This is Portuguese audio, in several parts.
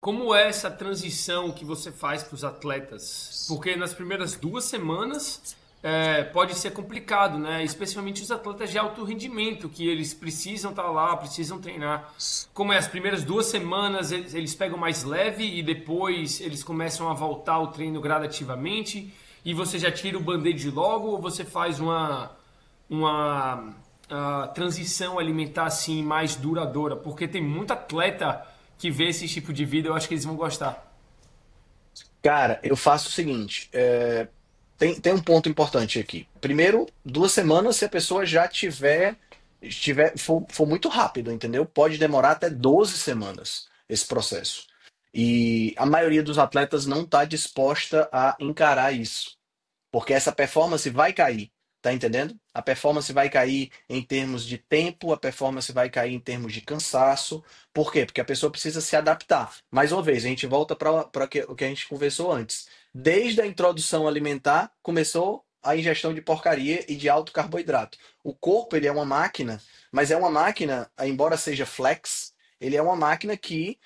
Como é essa transição que você faz para os atletas? Porque nas primeiras 2 semanas pode ser complicado, né? Especialmente os atletas de alto rendimento, que eles precisam estar lá, precisam treinar. Como é as primeiras 2 semanas, eles pegam mais leve e depois eles começam a voltar ao treino gradativamente e você já tira o band-aid logo ou você faz uma transição alimentar assim mais duradoura? Porque tem muito atleta que vê esse tipo de vida, eu acho que eles vão gostar. Cara, eu faço o seguinte: tem um ponto importante aqui. Primeiro, 2 semanas, se a pessoa já for muito rápido, entendeu? Pode demorar até 12 semanas esse processo. E a maioria dos atletas não está disposta a encarar isso. Porque essa performance vai cair, tá entendendo? A performance vai cair em termos de tempo, a performance vai cair em termos de cansaço. Por quê? Porque a pessoa precisa se adaptar. Mais uma vez, a gente volta para o que a gente conversou antes. Desde a introdução alimentar, começou a ingestão de porcaria e de alto carboidrato. O corpo, ele é uma máquina, mas é uma máquina, embora seja flex, ele é uma máquina que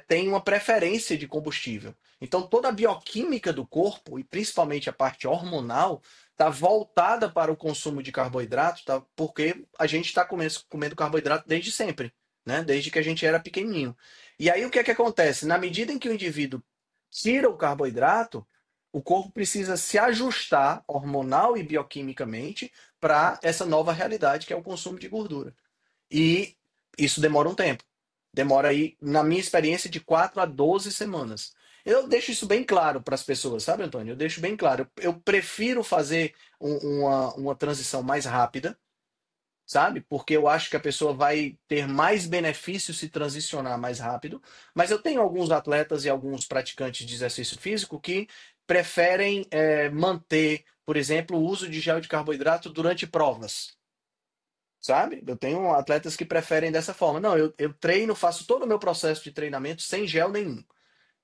tem uma preferência de combustível. Então, toda a bioquímica do corpo, e principalmente a parte hormonal, está voltada para o consumo de carboidrato, tá? Porque a gente está comendo carboidrato desde sempre, né? Desde que a gente era pequenininho. E aí, o que é que acontece? Na medida em que o indivíduo tira o carboidrato, o corpo precisa se ajustar hormonal e bioquimicamente para essa nova realidade que é o consumo de gordura. E isso demora um tempo. Demora aí, na minha experiência, de 4 a 12 semanas. Eu deixo isso bem claro para as pessoas, sabe, Antônio? Eu deixo bem claro. Eu prefiro fazer uma transição mais rápida, sabe? Porque eu acho que a pessoa vai ter mais benefícios se transicionar mais rápido. Mas eu tenho alguns atletas e alguns praticantes de exercício físico que preferem manter, por exemplo, o uso de gel de carboidrato durante provas. Sabe? Eu tenho atletas que preferem dessa forma. Não, eu treino, faço todo o meu processo de treinamento sem gel nenhum.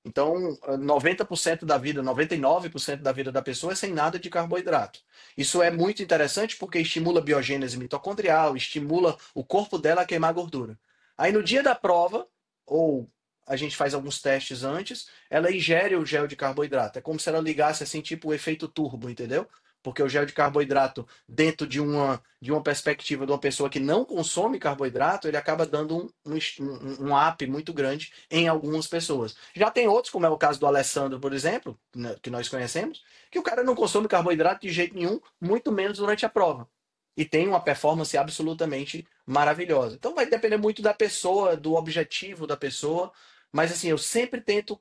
Então, 90% da vida, 99% da vida da pessoa é sem nada de carboidrato. Isso é muito interessante porque estimula a biogênese mitocondrial, estimula o corpo dela a queimar gordura. Aí no dia da prova, ou a gente faz alguns testes antes, ela ingere o gel de carboidrato. É como se ela ligasse assim, tipo o efeito turbo, entendeu? Porque o gel de carboidrato, dentro de uma perspectiva de uma pessoa que não consome carboidrato, ele acaba dando um up muito grande em algumas pessoas. Já tem outros, como é o caso do Alessandro, por exemplo, né, que nós conhecemos, que o cara não consome carboidrato de jeito nenhum, muito menos durante a prova. E tem uma performance absolutamente maravilhosa. Então vai depender muito da pessoa, do objetivo da pessoa. Mas assim, eu sempre tento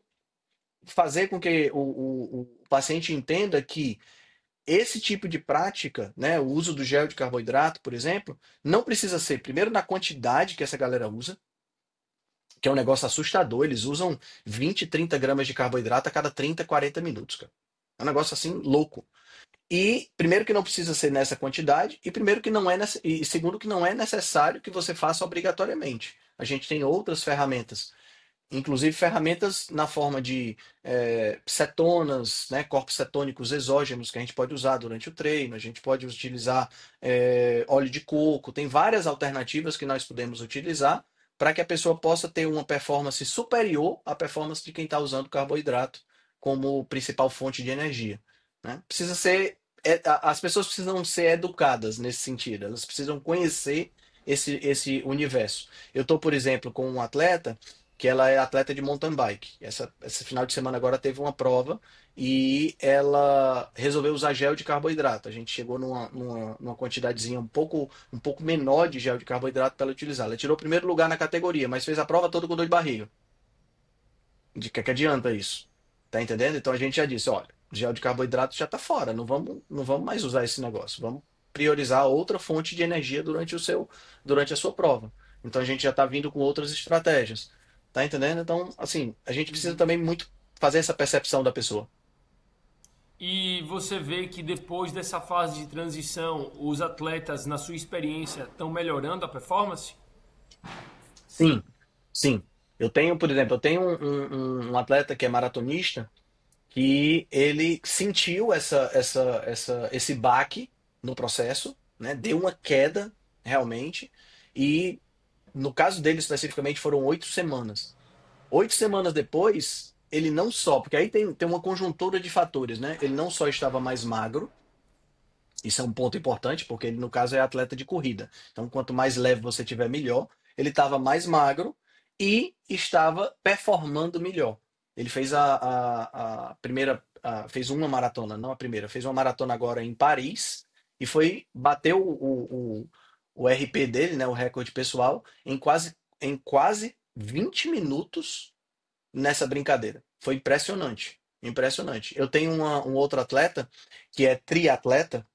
fazer com que o paciente entenda que esse tipo de prática, né, o uso do gel de carboidrato, por exemplo, não precisa ser, primeiro, na quantidade que essa galera usa, que é um negócio assustador. Eles usam 20, 30 gramas de carboidrato a cada 30, 40 minutos, cara. É um negócio assim louco. E primeiro que não precisa ser nessa quantidade, e primeiro que não é e segundo que não é necessário que você faça obrigatoriamente. A gente tem outras ferramentas, inclusive ferramentas na forma de cetonas, né, corpos cetônicos exógenos que a gente pode usar durante o treino. A gente pode utilizar óleo de coco. Tem várias alternativas que nós podemos utilizar para que a pessoa possa ter uma performance superior à performance de quem está usando carboidrato como principal fonte de energia, né? Precisa ser, as pessoas precisam ser educadas nesse sentido. Elas precisam conhecer esse universo. Eu estou, por exemplo, com um atleta que ela é atleta de mountain bike. Esse final de semana agora teve uma prova e ela resolveu usar gel de carboidrato. A gente chegou numa quantidadezinha um pouco menor de gel de carboidrato para ela utilizar. Ela tirou o primeiro lugar na categoria, mas fez a prova toda com dor de barriga. De que adianta isso? Tá entendendo? Então a gente já disse, olha, gel de carboidrato já está fora, não vamos mais usar esse negócio. Vamos priorizar outra fonte de energia durante a sua prova. Então a gente já está vindo com outras estratégias. Tá entendendo? Então, assim, a gente precisa Uhum. também muito fazer essa percepção da pessoa. E você vê que depois dessa fase de transição, os atletas, na sua experiência, estão melhorando a performance? Sim, sim. Eu tenho, por exemplo, eu tenho um atleta que é maratonista que ele sentiu esse baque no processo, né? Deu uma queda realmente, e no caso dele especificamente foram 8 semanas. 8 semanas depois, ele não só, porque aí tem uma conjuntura de fatores, né? Ele não só estava mais magro, isso é um ponto importante, porque ele, no caso, é atleta de corrida. Então, quanto mais leve você tiver, melhor. Ele estava mais magro e estava performando melhor. Ele fez a primeira, fez uma maratona, não a primeira, fez uma maratona agora em Paris e bateu o RP dele, né, o recorde pessoal, em quase 20 minutos nessa brincadeira. Foi impressionante, impressionante. Eu tenho um outro atleta que é triatleta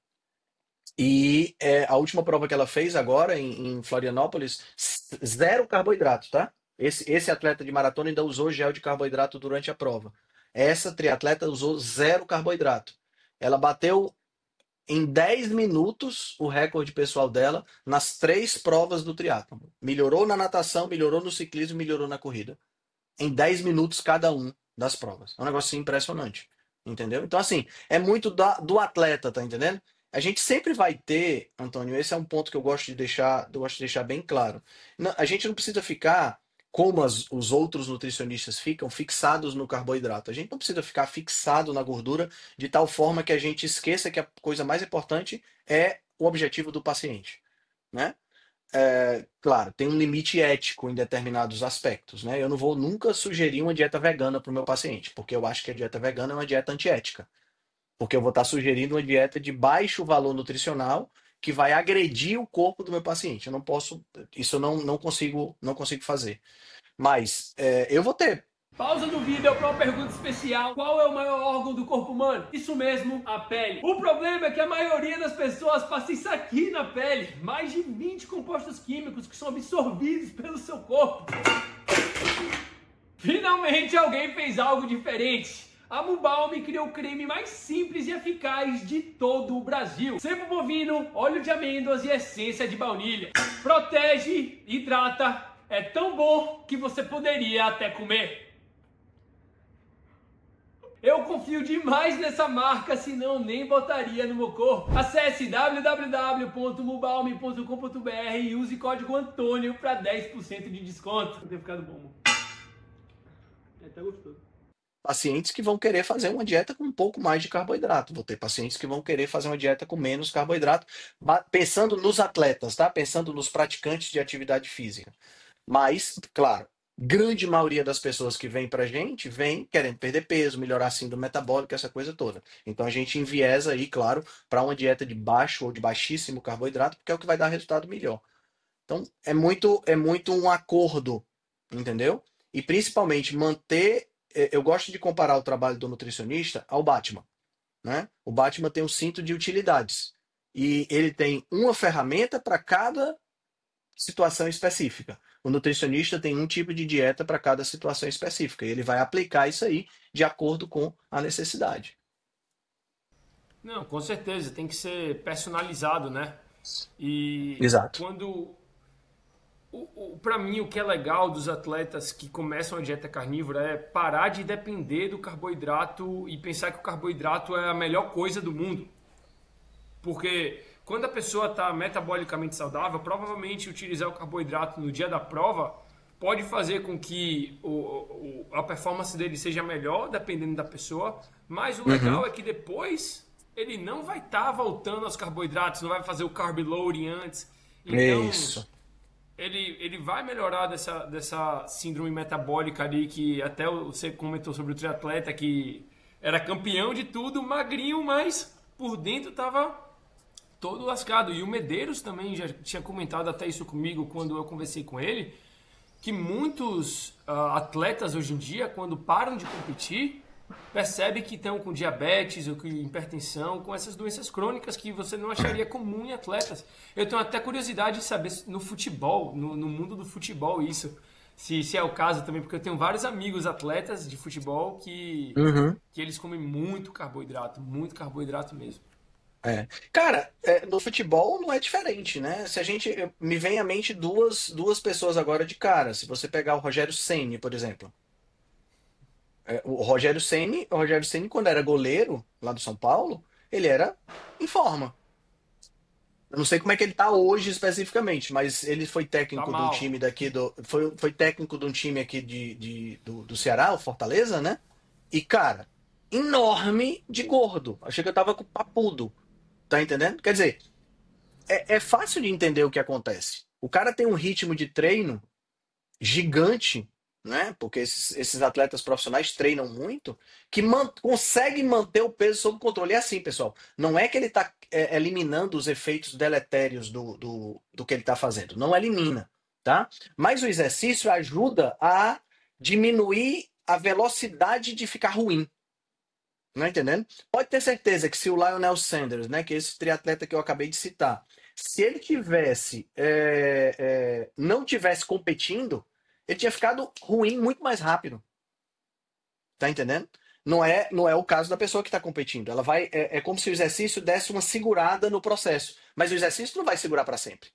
e a última prova que ela fez agora em Florianópolis, zero carboidrato, tá? Esse atleta de maratona ainda usou gel de carboidrato durante a prova. Essa triatleta usou zero carboidrato. Ela bateu em 10 minutos o recorde pessoal dela nas 3 provas do triatlon. Melhorou na natação, melhorou no ciclismo, melhorou na corrida. Em 10 minutos cada um das provas. É um negócio assim, impressionante. Entendeu? Então, assim, é muito do atleta, tá entendendo? A gente sempre vai ter, Antônio, esse é um ponto que eu gosto de deixar bem claro. A gente não precisa ficar, como os outros nutricionistas ficam, fixados no carboidrato. A gente não precisa ficar fixado na gordura de tal forma que a gente esqueça que a coisa mais importante é o objetivo do paciente, né? Claro, tem um limite ético em determinados aspectos, né? Eu não vou nunca sugerir uma dieta vegana para o meu paciente, porque eu acho que a dieta vegana é uma dieta antiética. Porque eu vou estar sugerindo uma dieta de baixo valor nutricional que vai agredir o corpo do meu paciente. Eu não posso, isso eu não consigo fazer. Mas eu vou ter. Pausa no vídeo para uma pergunta especial. Qual é o maior órgão do corpo humano? Isso mesmo, a pele. O problema é que a maioria das pessoas passa isso aqui na pele. Mais de 20 compostos químicos que são absorvidos pelo seu corpo. Finalmente alguém fez algo diferente. A Mubalm criou o creme mais simples e eficaz de todo o Brasil. Sebo bovino, óleo de amêndoas e essência de baunilha. Protege, hidrata, é tão bom que você poderia até comer. Eu confio demais nessa marca, senão nem botaria no meu corpo. Acesse www.mubalm.com.br e use código Antônio para 10% de desconto. Não tem ficado bom. É até gostoso. Pacientes que vão querer fazer uma dieta com um pouco mais de carboidrato. Vou ter pacientes que vão querer fazer uma dieta com menos carboidrato, pensando nos atletas, tá? Pensando nos praticantes de atividade física. Mas, claro, grande maioria das pessoas que vem pra gente vem querendo perder peso, melhorar a síndrome metabólica, essa coisa toda. Então a gente enviesa aí, claro, para uma dieta de baixo ou de baixíssimo carboidrato, porque é o que vai dar resultado melhor. Então é muito um acordo, entendeu? E principalmente manter. Eu gosto de comparar o trabalho do nutricionista ao Batman, né? O Batman tem um cinto de utilidades e ele tem uma ferramenta para cada situação específica. O nutricionista tem um tipo de dieta para cada situação específica e ele vai aplicar isso aí de acordo com a necessidade. Não, com certeza, tem que ser personalizado, né? E Exato. quando para mim, o que é legal dos atletas que começam a dieta carnívora é parar de depender do carboidrato e pensar que o carboidrato é a melhor coisa do mundo. Porque quando a pessoa está metabolicamente saudável, provavelmente utilizar o carboidrato no dia da prova pode fazer com que a performance dele seja melhor, dependendo da pessoa. Mas o Uhum. legal é que depois ele não vai estar voltando aos carboidratos, não vai fazer o carb loading antes. Então, Isso. ele vai melhorar dessa síndrome metabólica ali, que até você comentou sobre o triatleta, que era campeão de tudo, magrinho, mas por dentro estava todo lascado. E o Medeiros também já tinha comentado até isso comigo quando eu conversei com ele, que muitos atletas hoje em dia, quando param de competir, percebe que estão com diabetes ou com hipertensão, com essas doenças crônicas que você não acharia comum em atletas. Eu tenho até curiosidade de saber no futebol, no mundo do futebol, isso. Se é o caso também, porque eu tenho vários amigos atletas de futebol Uhum. que eles comem muito carboidrato mesmo. Cara, no futebol não é diferente, né? Se a gente me vem à mente duas pessoas agora de cara. Se você pegar o Rogério Ceni, por exemplo. O Rogério Ceni, quando era goleiro lá do São Paulo, ele era em forma. Eu não sei como é que ele tá hoje especificamente, mas ele foi Tá técnico de um mal. time daqui do. Foi técnico de um time aqui do Ceará, o Fortaleza, né? E, cara, enorme de gordo. Achei que eu tava com papudo. Tá entendendo? Quer dizer, é fácil de entender o que acontece. O cara tem um ritmo de treino gigante, né? Porque esses atletas profissionais treinam muito, que consegue manter o peso sob controle. É assim, pessoal. Não é que ele está eliminando os efeitos deletérios do que ele está fazendo. Não elimina, tá? Mas o exercício ajuda a diminuir a velocidade de ficar ruim. Não é entendendo? Pode ter certeza que se o Lionel Sanders, né, que é esse triatleta que eu acabei de citar, se ele tivesse não tivesse competindo, ele tinha ficado ruim muito mais rápido. Tá entendendo? Não é o caso da pessoa que está competindo. Ela vai é como se o exercício desse uma segurada no processo, mas o exercício não vai segurar para sempre.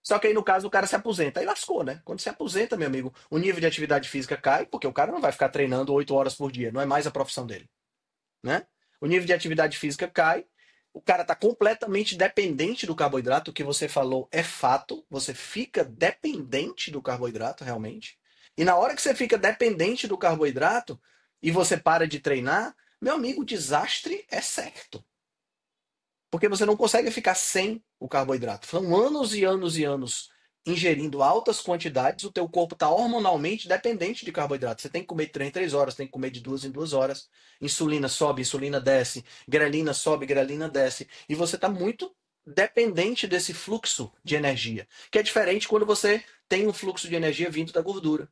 Só que aí no caso o cara se aposenta, aí lascou, né? Quando se aposenta, meu amigo, o nível de atividade física cai, porque o cara não vai ficar treinando 8 horas por dia, não é mais a profissão dele, né? O nível de atividade física cai, o cara está completamente dependente do carboidrato, o que você falou é fato, você fica dependente do carboidrato realmente. E na hora que você fica dependente do carboidrato e você para de treinar, meu amigo, o desastre é certo. Porque você não consegue ficar sem o carboidrato. São anos e anos e anos ingerindo altas quantidades, o teu corpo está hormonalmente dependente de carboidrato. Você tem que comer de 3 em 3 horas, tem que comer de 2 em 2 horas. Insulina sobe, insulina desce, grelina sobe, grelina desce. E você está muito dependente desse fluxo de energia, que é diferente quando você tem um fluxo de energia vindo da gordura.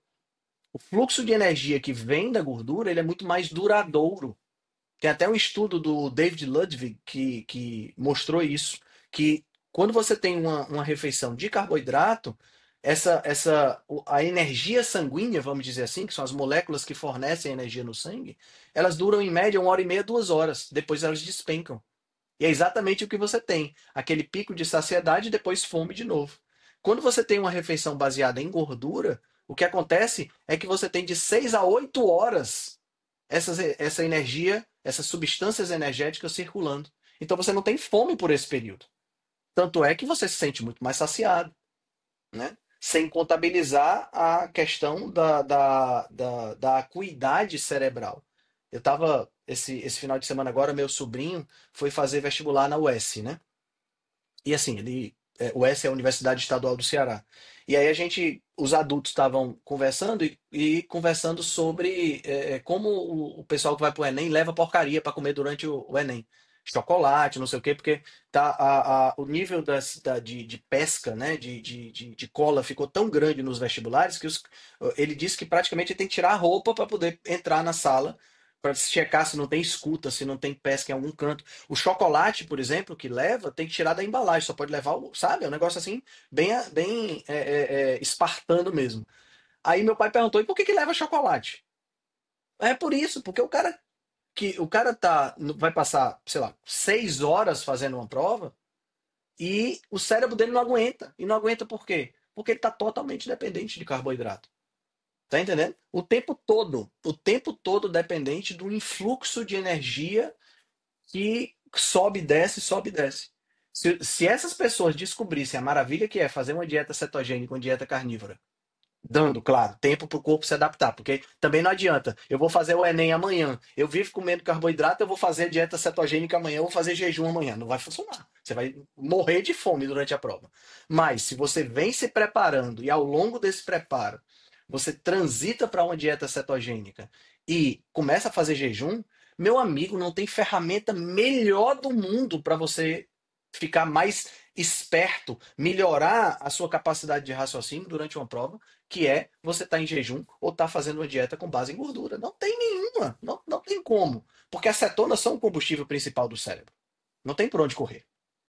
O fluxo de energia que vem da gordura, ele é muito mais duradouro. Tem até um estudo do David Ludwig que mostrou isso, que quando você tem uma refeição de carboidrato, a energia sanguínea, vamos dizer assim, que são as moléculas que fornecem energia no sangue, elas duram em média 1 hora e meia, 2 horas. Depois elas despencam. E é exatamente o que você tem. Aquele pico de saciedade e depois fome de novo. Quando você tem uma refeição baseada em gordura, o que acontece é que você tem de 6 a 8 horas essa energia, essas substâncias energéticas circulando. Então você não tem fome por esse período. Tanto é que você se sente muito mais saciado, né? Sem contabilizar a questão da acuidade cerebral. Eu estava, esse final de semana agora, meu sobrinho foi fazer vestibular na UES, né? E assim, o UES é a Universidade Estadual do Ceará. E aí os adultos estavam conversando e conversando sobre como o pessoal que vai pro Enem leva porcaria para comer durante o Enem. Chocolate, não sei o quê, porque o nível de pesca, né, de cola ficou tão grande nos vestibulares que ele disse que praticamente tem que tirar a roupa para poder entrar na sala, para checar se não tem escuta, se não tem pesca em algum canto. O chocolate, por exemplo, que leva, tem que tirar da embalagem, só pode levar, sabe? É um negócio assim, bem espartano mesmo. Aí meu pai perguntou: e por que leva chocolate? É por isso, porque o cara vai passar, sei lá, 6 horas fazendo uma prova e o cérebro dele não aguenta. E não aguenta por quê? Porque ele está totalmente dependente de carboidrato. Tá entendendo? O tempo todo dependente do influxo de energia que sobe, desce, sobe, desce. Se essas pessoas descobrissem a maravilha que é fazer uma dieta cetogênica, uma dieta carnívora, dando, claro, tempo para o corpo se adaptar, porque também não adianta. Eu vou fazer o Enem amanhã, eu vivo comendo carboidrato, eu vou fazer dieta cetogênica amanhã, eu vou fazer jejum amanhã. Não vai funcionar. Você vai morrer de fome durante a prova. Mas se você vem se preparando e ao longo desse preparo você transita para uma dieta cetogênica e começa a fazer jejum, meu amigo, não tem ferramenta melhor do mundo para você ficar mais esperto, melhorar a sua capacidade de raciocínio durante uma prova, que é você estar em jejum ou estar fazendo uma dieta com base em gordura. Não tem nenhuma, não tem como. Porque as cetonas são o combustível principal do cérebro. Não tem por onde correr.